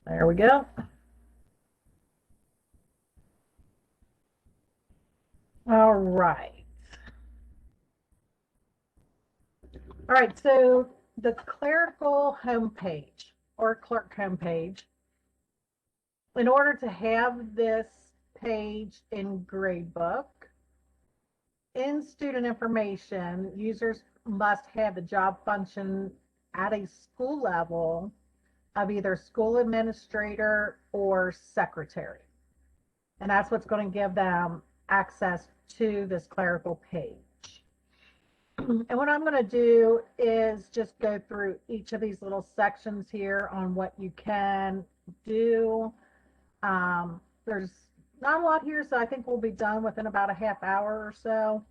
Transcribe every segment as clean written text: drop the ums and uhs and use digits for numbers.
There we go. All right. All right, so the clerical homepage or clerk homepage, in order to have this page in Gradebook, in student information, users must have the job function at a school level of either school administrator or secretary. And that's what's going to give them access to this clerical page. And what I'm going to do is just go through each of these little sections here on what you can do. There's not a lot here, so I think we'll be done within about a half hour or so.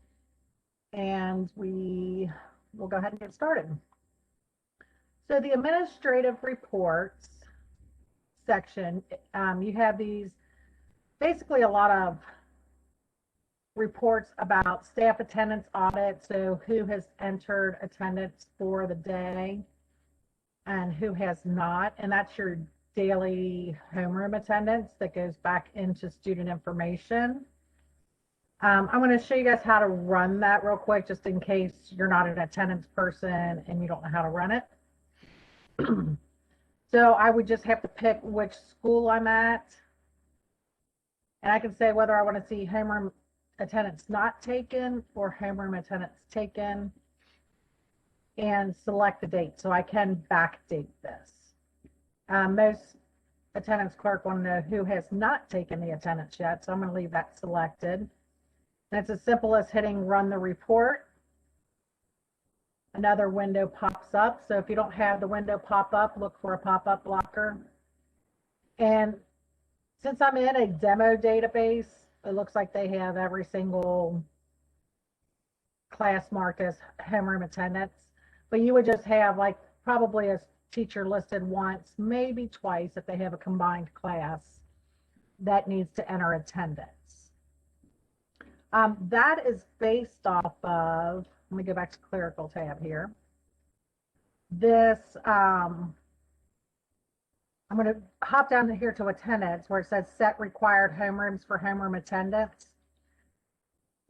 And we will go ahead and get started. So the administrative reports section, you have these, basically a lot of reports about staff attendance audits, so who has entered attendance for the day and who has not, and that's your daily homeroom attendance that goes back into student information. I'm going to show you guys how to run that real quick, just in case you're not an attendance person and you don't know how to run it. So I would just have to pick which school I'm at, and I can say whether I want to see homeroom attendance not taken or homeroom attendance taken, and select the date. So I can backdate this. Most attendance clerk want to know who has not taken the attendance yet, so I'm going to leave that selected. And it's as simple as hitting run the report. Another window pops up. So if you don't have the window pop up, look for a pop-up blocker. And since I'm in a demo database, it looks like they have every single class marked as homeroom attendance. But you would just have like probably a teacher listed once, maybe twice if they have a combined class that needs to enter attendance. That is based off of, let me go back to Clerical Tab here. This, I'm going to hop down here to attendance where it says set required homerooms for homeroom attendance.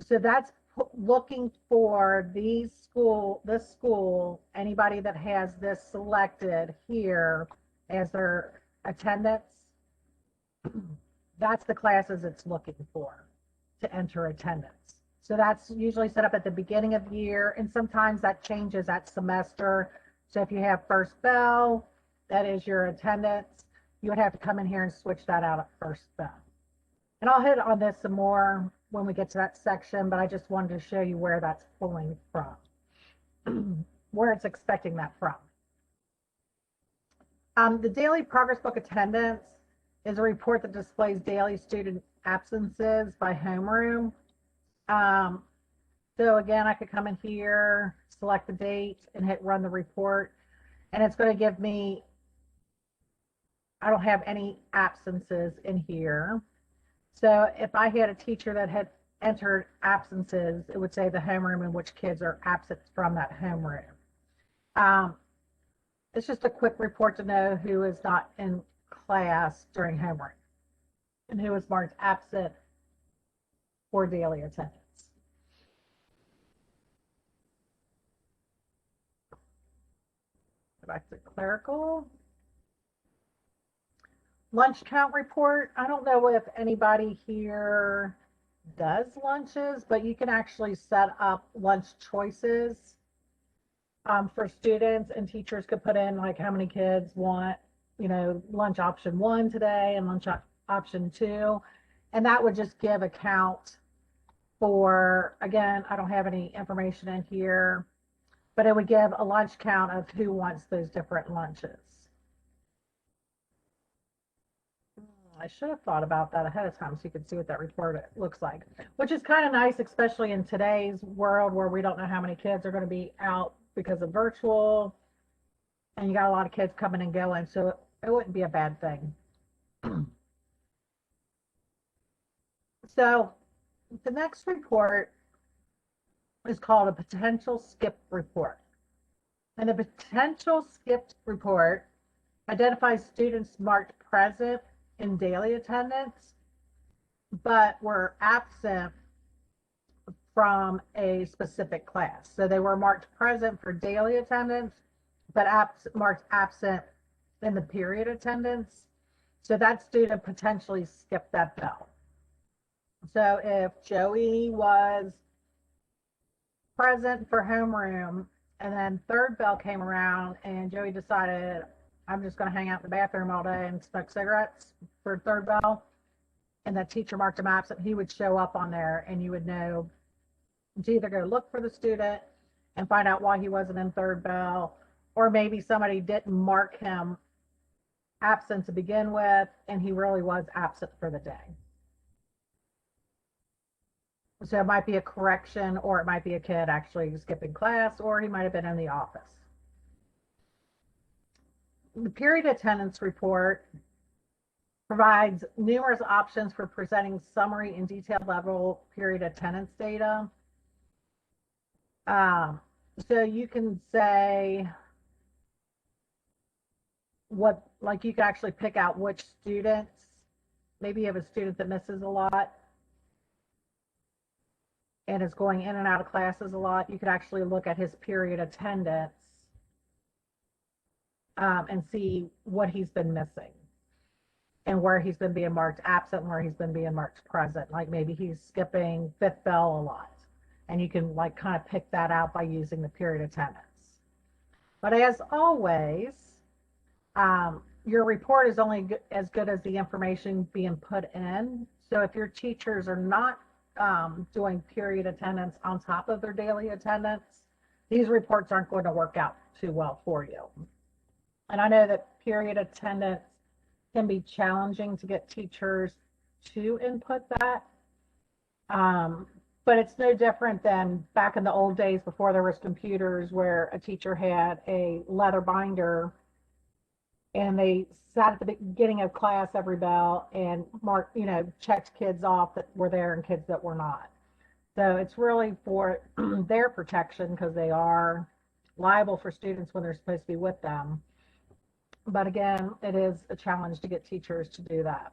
So that's looking for this school, anybody that has this selected here as their attendance. That's the classes it's looking for to enter attendance. So that's usually set up at the beginning of the year, and sometimes that changes at semester. So if you have first bell, that is your attendance, you would have to come in here and switch that out at first bell. And I'll hit on this some more when we get to that section, but I just wanted to show you where that's pulling from, where it's expecting that from. The daily ProgressBook attendance is a report that displays daily student absences by homeroom. So again, I could come in here, select the date, and hit run the report, and it's going to give me, I don't have any absences in here. So if I had a teacher that had entered absences, it would say the homeroom in which kids are absent from that homeroom. It's just a quick report to know who is not in class during homeroom and who is marked absent for daily attendance. Go back to clerical. Lunch count report. I don't know if anybody here does lunches, but you can actually set up lunch choices for students, and teachers could put in like how many kids want, you know, lunch option 1 today and lunch option 2. And that would just give a count for, again, I don't have any information in here, but it would give a lunch count of who wants those different lunches. I should have thought about that ahead of time so you could see what that report looks like, which is kind of nice, especially in today's world where we don't know how many kids are going to be out because of virtual, and you got a lot of kids coming and going, so it wouldn't be a bad thing. So the next report is called a potential skip report. And the potential skipped report identifies students marked present in daily attendance, but were absent from a specific class. So they were marked present for daily attendance, but marked absent in the period attendance. So that student potentially skipped that bell. So if Joey was present for homeroom and then third bell came around and Joey decided, I'm just going to hang out in the bathroom all day and smoke cigarettes for third bell, and that teacher marked him absent, he would show up on there and you would know to either go look for the student and find out why he wasn't in third bell, or maybe somebody didn't mark him absent to begin with and he really was absent for the day. So it might be a correction, or it might be a kid actually skipping class, or he might have been in the office. The period attendance report provides numerous options for presenting summary and detailed level period attendance data. So you can say what, like you can actually pick out which students, maybe you have a student that misses a lot and is going in and out of classes a lot. You could actually look at his period attendance and see what he's been missing and where he's been being marked absent and where he's been being marked present. Like maybe he's skipping fifth bell a lot, and you can like kind of pick that out by using the period attendance. But as always, your report is only as good as the information being put in. So if your teachers are not doing period attendance on top of their daily attendance, these reports aren't going to work out too well for you. And I know that period attendance can be challenging to get teachers to input that. But it's no different than back in the old days before there was computers, where a teacher had a leather binder and they sat at the beginning of class every bell and marked, checked kids off that were there and kids that were not. So it's really for their protection, because they are liable for students when they're supposed to be with them. But again, it is a challenge to get teachers to do that.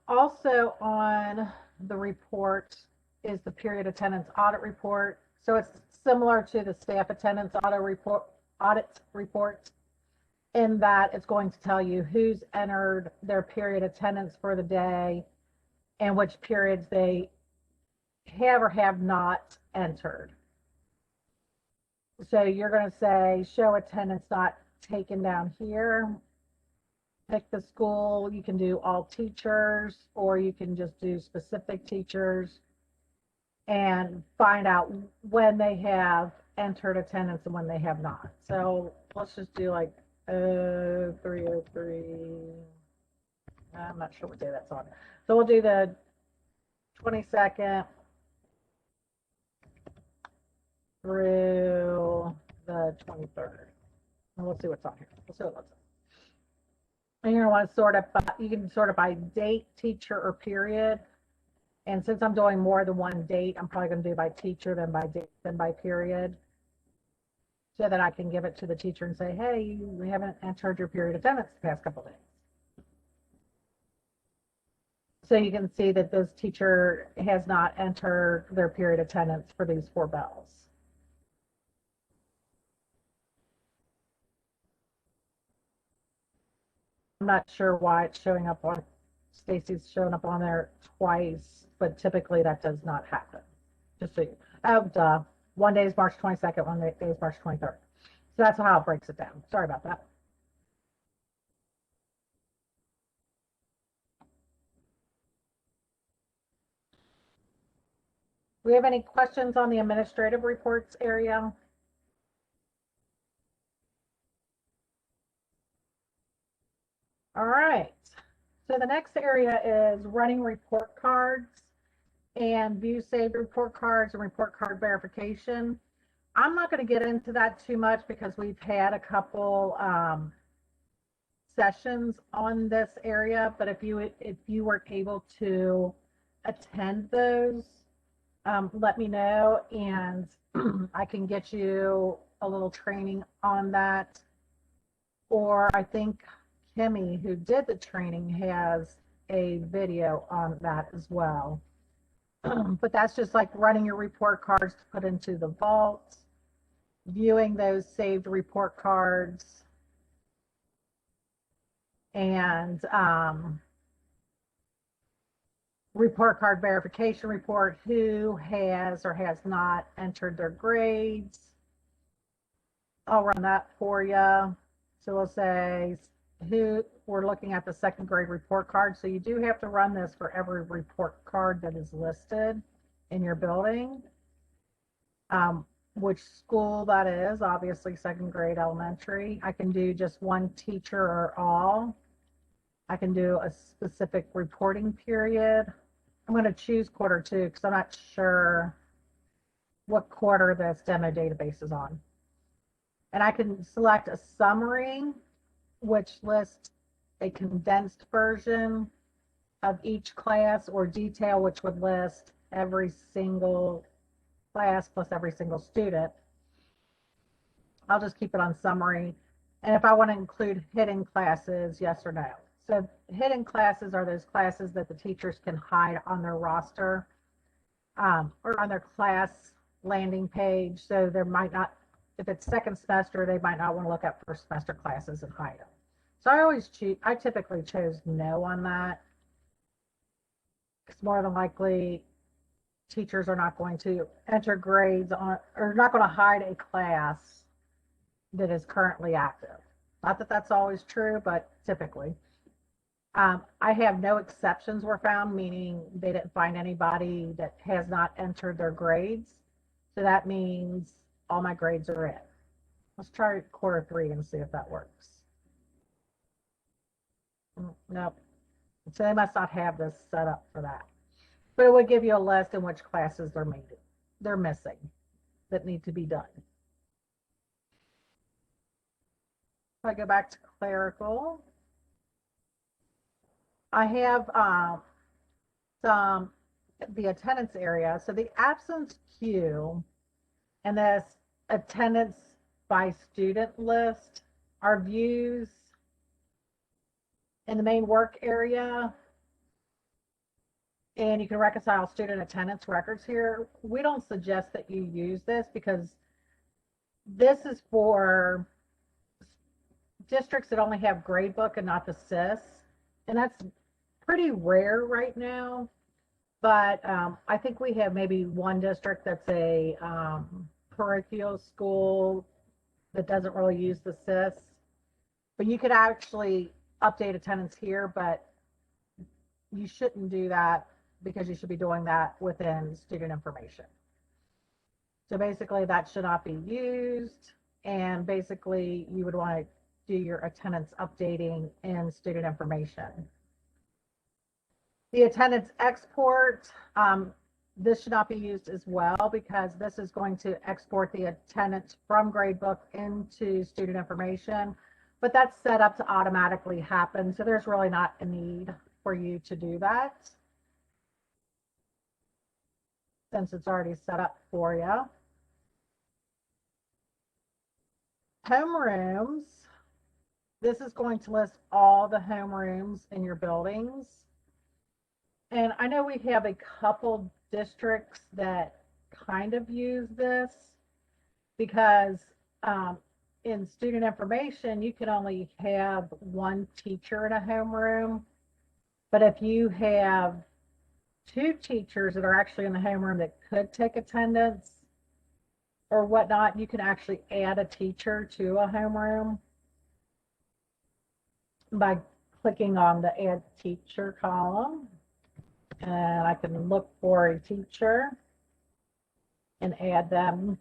Also on the report is the period attendance audit report. So it's similar to the staff attendance audit report in that it's going to tell you who's entered their period attendance for the day and which periods they have or have not entered. So you're going to say show attendance not taken down here. Pick the school. You can do all teachers, or you can just do specific teachers and find out when they have entered attendance and when they have not. So let's just do like 303. I'm not sure what day that's on. So we'll do the 22nd through the 23rd. And we'll see what's on here. We'll see what it looks like. And you're going to want to sort it by, you can sort it by date, teacher, or period. And since I'm doing more than one date, I'm probably going to do by teacher, then by date, then by period, so that I can give it to the teacher and say, hey, we haven't entered your period attendance the past couple of days. So you can see that this teacher has not entered their period attendance for these 4 bells. I'm not sure why it's showing up on, Stacy's showing up on there twice, but typically that does not happen. Just so you, duh. One day is March 22nd, one day is March 23rd. So that's how it breaks it down. Sorry about that. Do we have any questions on the administrative reports area? All right. So the next area is running report cards and view saved report cards and report card verification. I'm not going to get into that too much because we've had a couple sessions on this area, but if you were able to attend those, let me know and I can get you a little training on that. Or I think Kimmy, who did the training, has a video on that as well. But that's just like running your report cards to put into the vault, viewing those saved report cards, and report card verification report, who has or has not entered their grades. I'll run that for you. So we'll say who we're looking at the second grade report card. So you do have to run this for every report card that is listed in your building. Which school that is, obviously second grade elementary. I can do just one teacher or all. I can do a specific reporting period. I'm going to choose quarter 2 because I'm not sure what quarter this demo database is on. And I can select a summary, which lists a condensed version of each class, or detail, which would list every single class plus every single student. I'll just keep it on summary. And if I want to include hidden classes, yes or no. So hidden classes are those classes that the teachers can hide on their roster, or on their class landing page. So there might not, if it's second semester, they might not want to look at first semester classes and hide them. So I typically chose no on that, because more than likely teachers are not going to enter grades on, or not going to hide a class that is currently active. Not that that's always true, but typically. I have no exceptions were found, meaning they didn't find anybody that has not entered their grades. So that means all my grades are in. Let's try quarter 3 and see if that works. Nope. So they must not have this set up for that. But it would give you a list in which classes they're missing that need to be done. If I go back to clerical, I have the attendance area. So the absence queue and this attendance by student list are views in the main work area. And you can reconcile student attendance records here. We don't suggest that you use this, because this is for districts that only have GradeBook and not the SIS. And that's pretty rare right now. But I think we have maybe one district that's a parochial school that doesn't really use the SIS. But you could actually update attendance here, but you shouldn't do that, because you should be doing that within student information. So basically that should not be used, and basically you would want to do your attendance updating in student information. The attendance export, this should not be used as well, because this is going to export the attendance from GradeBook into student information, but that's set up to automatically happen. So there's really not a need for you to do that, since it's already set up for you. Homerooms, this is going to list all the homerooms in your buildings. And I know we have a couple districts that kind of use this, because in student information, you can only have one teacher in a homeroom. But if you have 2 teachers that are actually in the homeroom that could take attendance or whatnot, you can actually add a teacher to a homeroom by clicking on the Add Teacher column. And I can look for a teacher and add them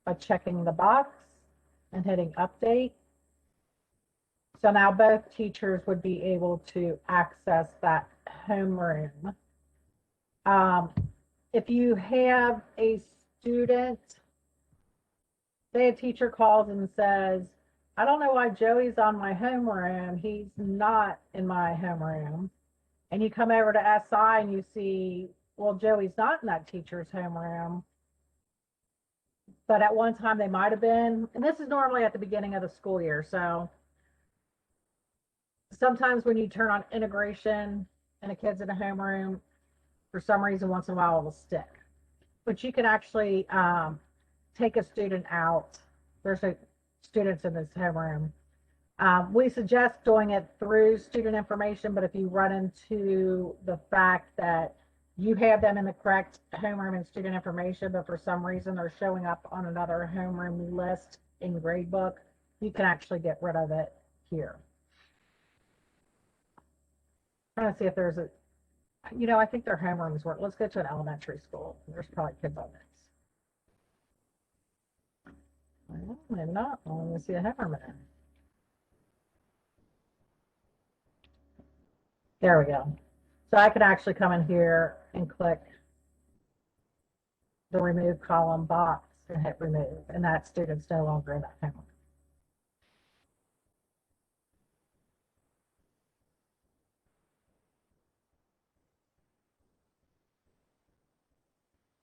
by checking the box and hitting Update. So now both teachers would be able to access that homeroom. If you have a student, say a teacher calls and says, I don't know why Joey's on my homeroom, he's not in my homeroom. And you come over to SI and you see, well, Joey's not in that teacher's homeroom. but at one time they might have been, and this is normally at the beginning of the school year. So sometimes when you turn on integration and a kid's in a homeroom, for some reason, once in a while it'll stick. But you can actually take a student out. There's students in this homeroom. We suggest doing it through student information, but if you run into the fact that you have them in the correct homeroom and student information, but for some reason they're showing up on another homeroom list in GradeBook, you can actually get rid of it here. I'm trying to see if there's a, I think their homerooms work. Let's go to an elementary school. There's probably kids on this. Well, maybe not. Let me see a homeroom. There we go. So I could actually come in here and click the remove column box and hit remove, and that student's no longer in that homeroom.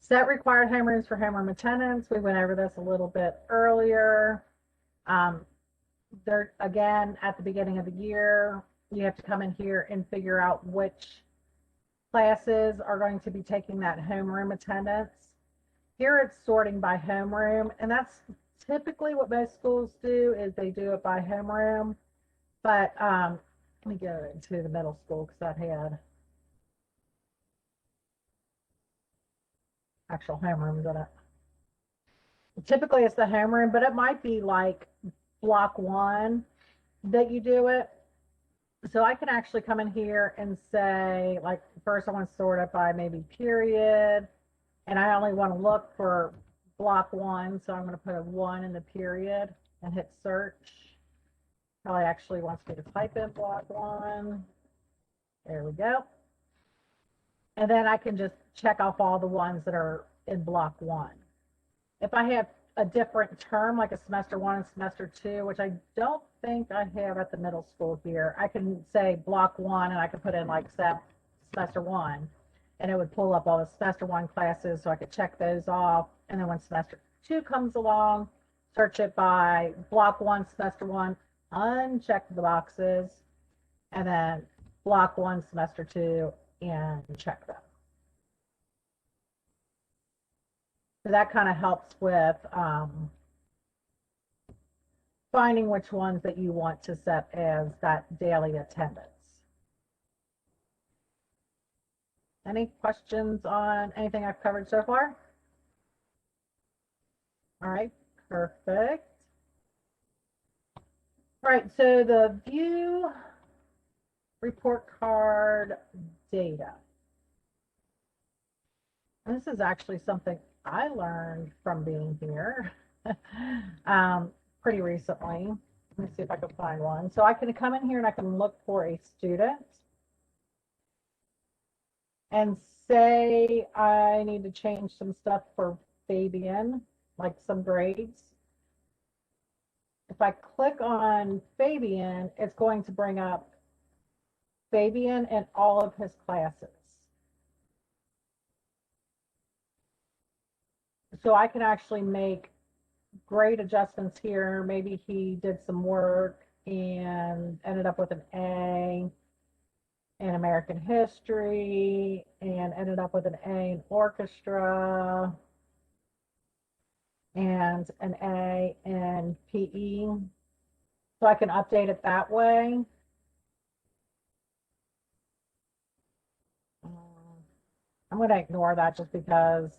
Set required homerooms for homeroom attendance. We went over this a little bit earlier. There again, at the beginning of the year, you have to come in here and figure out which classes are going to be taking that homeroom attendance. Here it's sorting by homeroom, and that's typically what most schools do, is they do it by homeroom. But let me go into the middle school because that had actual homerooms in it. Typically it's the homeroom, but it might be like block 1 that you do it. So I can actually come in here and say, like, first I want to sort it by maybe period, and I only want to look for block 1, so I'm going to put a 1 in the period and hit search. Probably actually wants me to type in block 1. There we go. And then I can just check off all the ones that are in block 1. If I have a different term, like a semester 1 and semester 2, which I don't think I have at the middle school here, I can say block 1 and I can put in like semester 1, and it would pull up all the semester 1 classes, so I could check those off. And then when semester 2 comes along, search it by block 1, semester 1, uncheck the boxes, and then block 1, semester 2, and check them. So that kind of helps with finding which ones that you want to set as that daily attendance. Any questions on anything I've covered so far? All right, perfect. All right, so the view report card data. And this is actually something I learned from being here pretty recently. Let me see if I can find one. So I can come in here and I can look for a student and say I need to change some stuff for Fabian, like some grades. If I click on Fabian, it's going to bring up Fabian and all of his classes. So I can actually make grade adjustments here. Maybe he did some work and ended up with an A in American history and ended up with an A in orchestra and an A in PE. So I can update it that way. I'm going to ignore that just because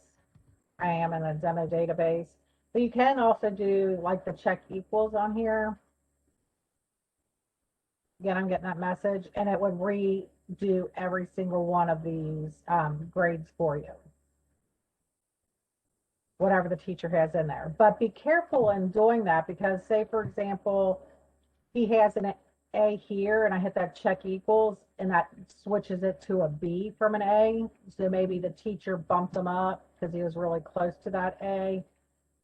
I am in a demo database. But you can also do like the check equals on here. Again, I'm getting that message, and it would redo every single one of these grades for you, whatever the teacher has in there. But be careful in doing that, because say, for example, he has an A here, and I hit that check equals, and that switches it to a B from an A. So maybe the teacher bumped him up because he was really close to that A.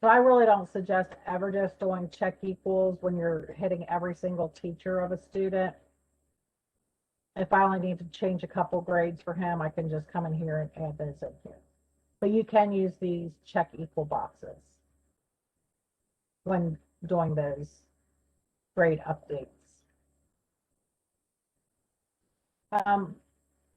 So I really don't suggest ever just doing check equals when you're hitting every single teacher of a student. If I only need to change a couple grades for him, I can just come in here and add those in here. But you can use these check equal boxes. when doing those grade updates.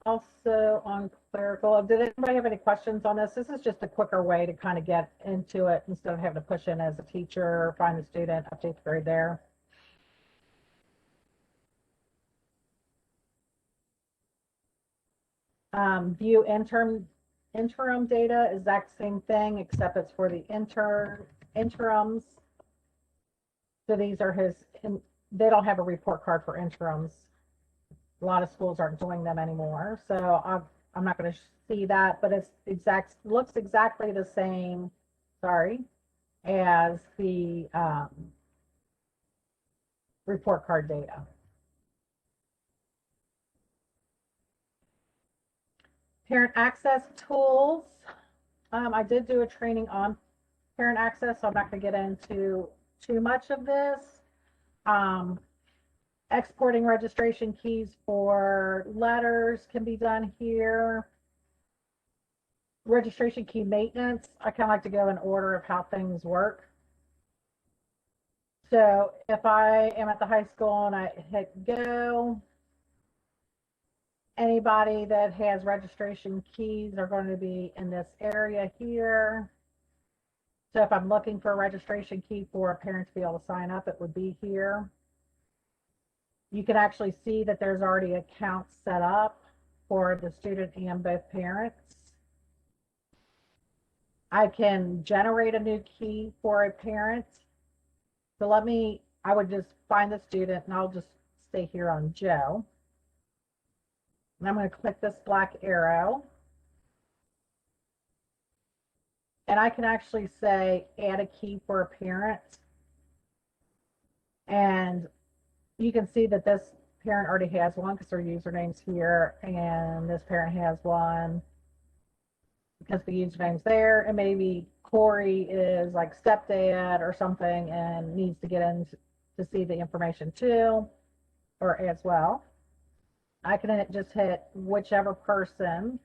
Also on clerical, did anybody have any questions on this? This is just a quicker way to kind of get into it instead of having to push in as a teacher, find the student, update the grade there. View interim data, exact same thing, except it's for the interims. So these are they don't have a report card for interims. A lot of schools aren't doing them anymore. So I'm not going to see that, but it's looks exactly the same, sorry, as the report card data. Parent access tools. I did do a training on parent access, so I'm not going to get into too much of this. Exporting registration keys for letters can be done here. Registration key maintenance, I kind of like to go in order of how things work. So if I am at the high school and I hit go, anybody that has registration keys are going to be in this area here. So if I'm looking for a registration key for a parent to be able to sign up, it would be here. You can actually see that there's already accounts set up for the student and both parents. I can generate a new key for a parent. So I would just find the student and I'll just stay here on Joe. And I'm going to click this black arrow. And I can actually say add a key for a parent. And you can see that this parent already has one because their username's here, and this parent has one because the username's there, and maybe Corey is like stepdad or something and needs to get in to see the information too, or as well. I can just hit whichever person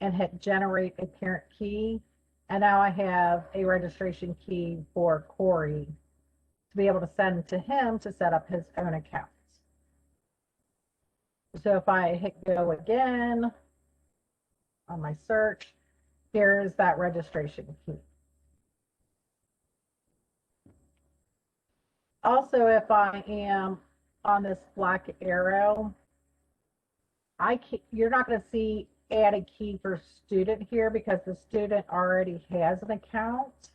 and hit generate a parent key, and now I have a registration key for Corey to be able to send to him to set up his own account. So if I hit go again on my search, here's that registration key. Also, if I am on this black arrow, you're not going to see add a key for student here because the student already has an account.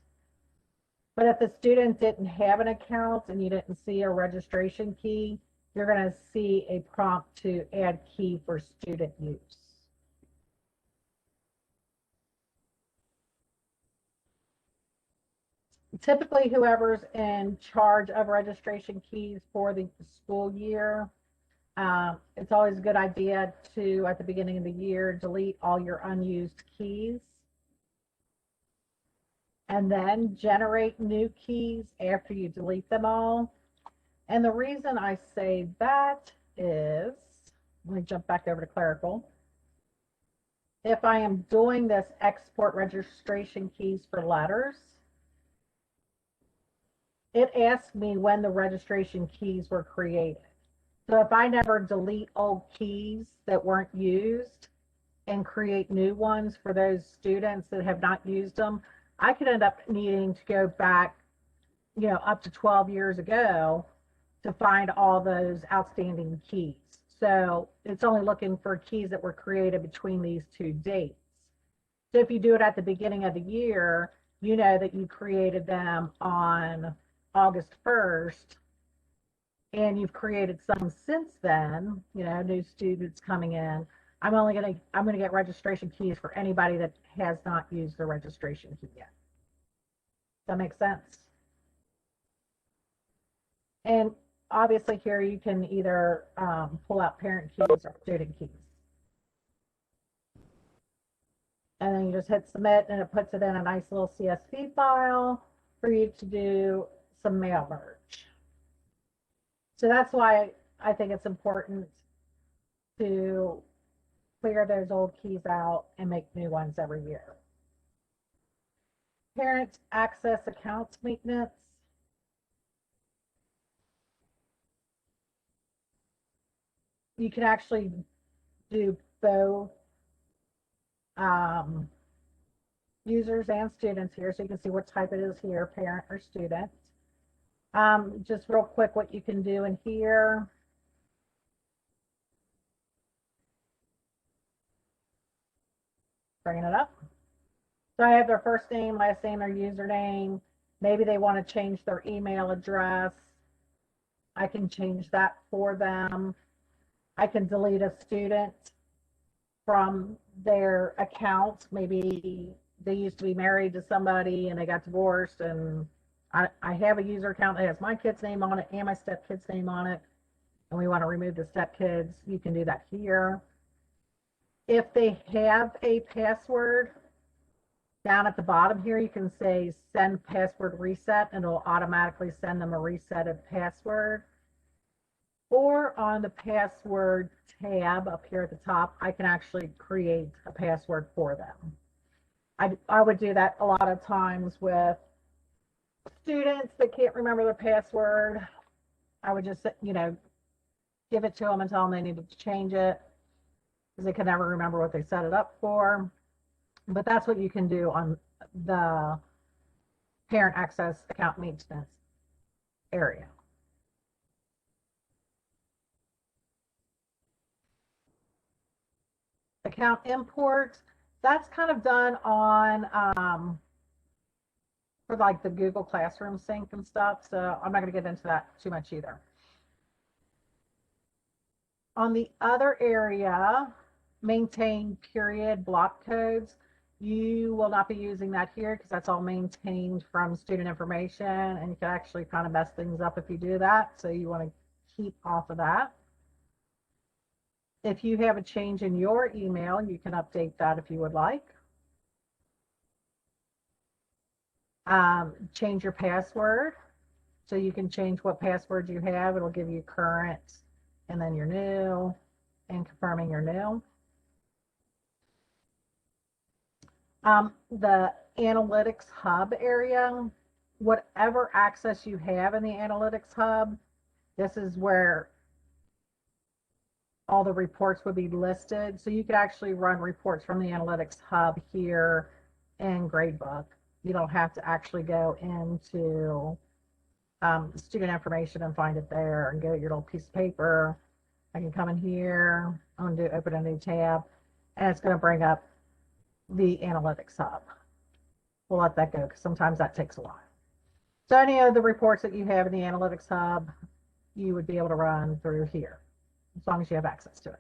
But if the student didn't have an account and you didn't see a registration key, you're going to see a prompt to add key for student use. Typically, whoever's in charge of registration keys for the school year, it's always a good idea to, at the beginning of the year, delete all your unused keys and then generate new keys after you delete them all. And the reason I say that is, let me jump back over to clerical. If I am doing this export registration keys for letters, it asks me when the registration keys were created. So if I never delete old keys that weren't used and create new ones for those students that have not used them, I could end up needing to go back, up to 12 years ago to find all those outstanding keys. So it's only looking for keys that were created between these two dates. So if you do it at the beginning of the year, you know that you created them on August 1st, and you've created some since then, new students coming in. I'm going to get registration keys for anybody that has not used the registration key yet. Does that make sense? And obviously here you can either pull out parent keys or student keys. And then you just hit submit and it puts it in a nice little CSV file for you to do some mail merge. So that's why I think it's important to clear those old keys out and make new ones every year. Parent access accounts maintenance. you can actually do both users and students here, so you can see what type it is here, parent or student. Just real quick, what you can do in here. Bringing it up. So I have their first name, last name, their username. Maybe they want to change their email address. I can change that for them. I can delete a student from their account. Maybe they used to be married to somebody and they got divorced, and I have a user account that has my kid's name on it and my stepkid's name on it, and we want to remove the stepkids. You can do that here. If they have a password, down at the bottom here, you can say send password reset, and it'll automatically send them a resetted password. Or on the password tab up here at the top, I can actually create a password for them. I would do that a lot of times with students that can't remember their password. I would just, give it to them and tell them they needed to change it because they can never remember what they set it up for. But that's what you can do on the parent access account maintenance area. Account import, that's kind of done on for like the Google Classroom sync and stuff, so I'm not going to get into that too much either. On the other area, maintain period block codes, you will not be using that here because that's all maintained from student information, and you can actually kind of mess things up if you do that, so you want to keep off of that. If you have a change in your email, you can update that if you would like. Change your password, so you can change what password you have. It'll give you current and then your new, and confirming your new. The analytics hub area, whatever access you have in the analytics hub, this is where all the reports would be listed. So you could actually run reports from the analytics hub here in GradeBook. You don't have to actually go into student information and find it there and get your little piece of paper. I can come in here, I'm going to open a new tab, and it's going to bring up the analytics hub. We'll let that go because sometimes that takes a while. So any of the reports that you have in the analytics hub, you would be able to run through here as long as you have access to it.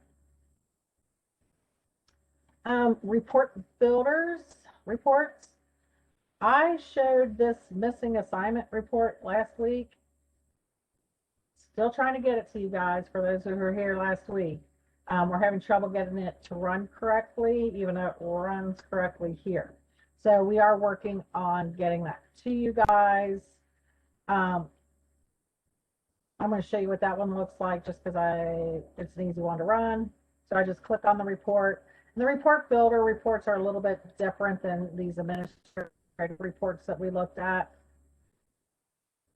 Report builders, reports. I showed this missing assignment report last week. Still trying to get it to you guys for those who were here last week. We're having trouble getting it to run correctly, even though it runs correctly here. So we are working on getting that to you guys. I'm going to show you what that one looks like just because it's an easy one to run. So I just click on the report. And the report builder reports are a little bit different than these administrative reports that we looked at.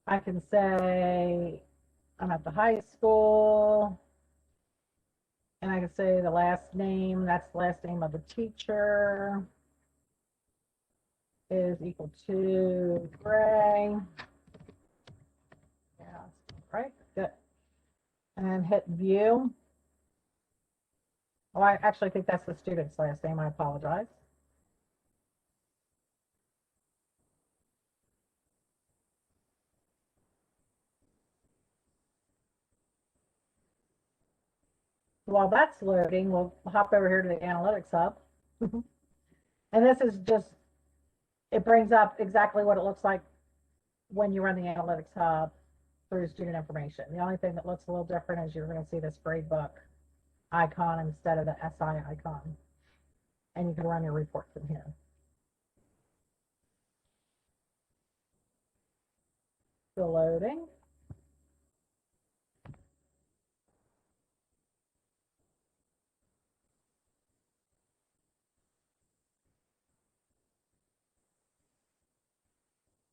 I can say I'm at the high school, and I can say the last name, that's the last name of the teacher, is equal to Gray. Yeah, right, good. And hit view. Oh, I actually think that's the student's last name. I apologize. While that's loading, we'll hop over here to the analytics hub. And this is just, it brings up exactly what it looks like when you run the analytics hub through student information. The only thing that looks a little different is you're going to see this GradeBook icon instead of the SI icon. And you can run your report from here. Still loading.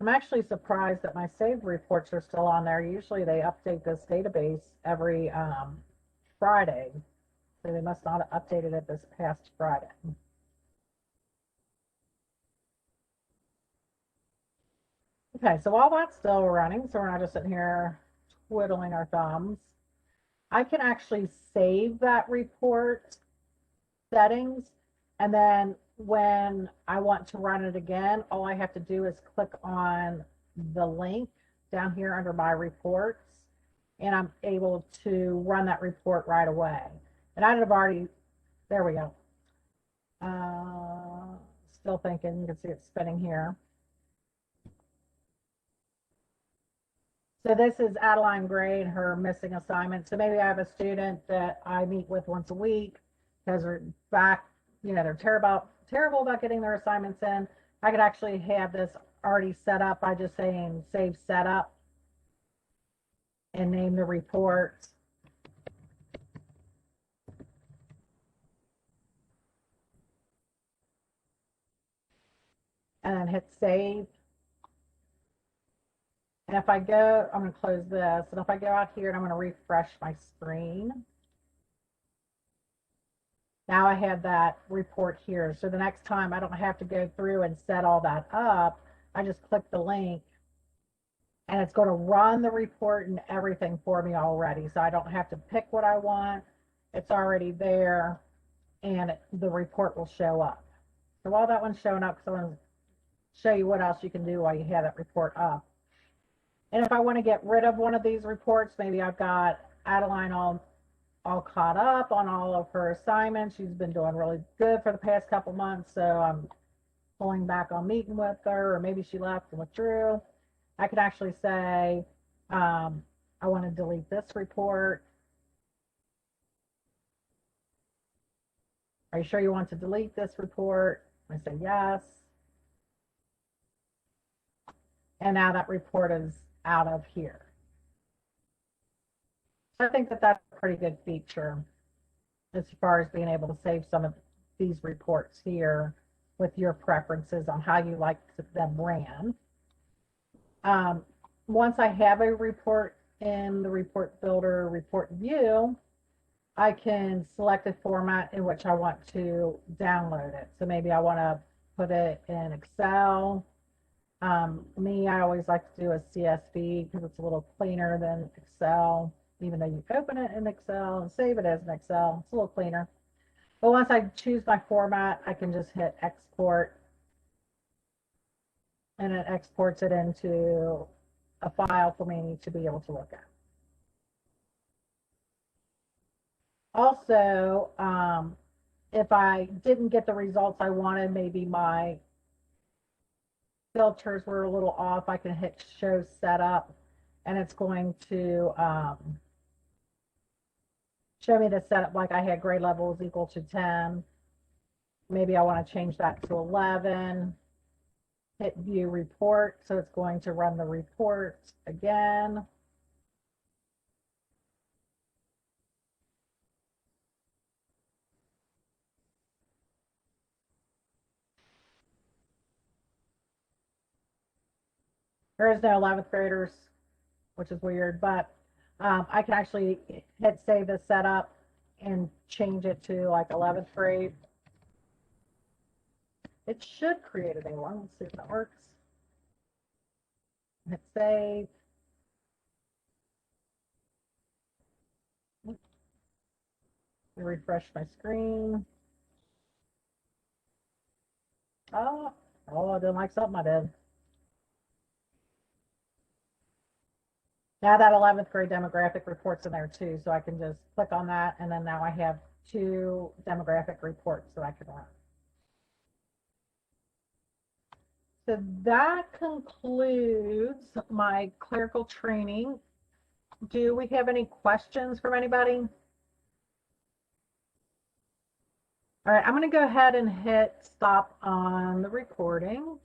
I'm actually surprised that my saved reports are still on there. Usually they update this database every Friday. So they must not have updated it this past Friday. Okay, so while that's still running, so we're not just sitting here twiddling our thumbs, I can actually save that report settings, and then when I want to run it again, all I have to do is click on the link down here under my reports, and I'm able to run that report right away. And I'd have already, there we go. Still thinking, you can see it's spinning here. So this is Adeline Gray and her missing assignment. So maybe I have a student that I meet with once a week because they're back, you know, they're terrible about getting their assignments in. I could actually have this already set up by just saying save setup and name the report. And then hit save. And if I go, I'm going to close this. And if I go out here and I'm going to refresh my screen, now I have that report here. So the next time I don't have to go through and set all that up. I just click the link and it's going to run the report and everything for me already. So I don't have to pick what I want. It's already there and the report will show up. So while that one's showing up, because I want to show you what else you can do while you have that report up. And if I want to get rid of one of these reports, maybe I've got Adeline all caught up on all of her assignments. She's been doing really good for the past couple months, so I'm pulling back on meeting with her, or maybe she left and withdrew. I can actually say, I want to delete this report. Are you sure you want to delete this report? I say yes. And now that report is out of here. So I think that that's a pretty good feature as far as being able to save some of these reports here with your preferences on how you like them ran. Once I have a report in the report builder report view, I can select a format in which I want to download it. So maybe I want to put it in Excel. I always like to do a CSV because it's a little cleaner than Excel, even though you open it in Excel and save it as an Excel, it's a little cleaner. But once I choose my format, I can just hit export, and it exports it into a file for me to be able to look at. Also, if I didn't get the results I wanted, maybe my filters were a little off, I can hit show setup, and it's going to show me the setup. Like I had grade levels equal to 10. Maybe I want to change that to 11. Hit view report, so it's going to run the report again. There is no 11th graders, which is weird, but I can actually hit save this setup and change it to like 11th grade. It should create a new one. Let's see if that works. Hit save. Refresh my screen. Oh, I didn't like something I did. Now that 11th grade demographic report's in there too, so I can just click on that, and then now I have 2 demographic reports that I can run. So that concludes my clerical training. Do we have any questions from anybody? All right, I'm going to go ahead and hit stop on the recording.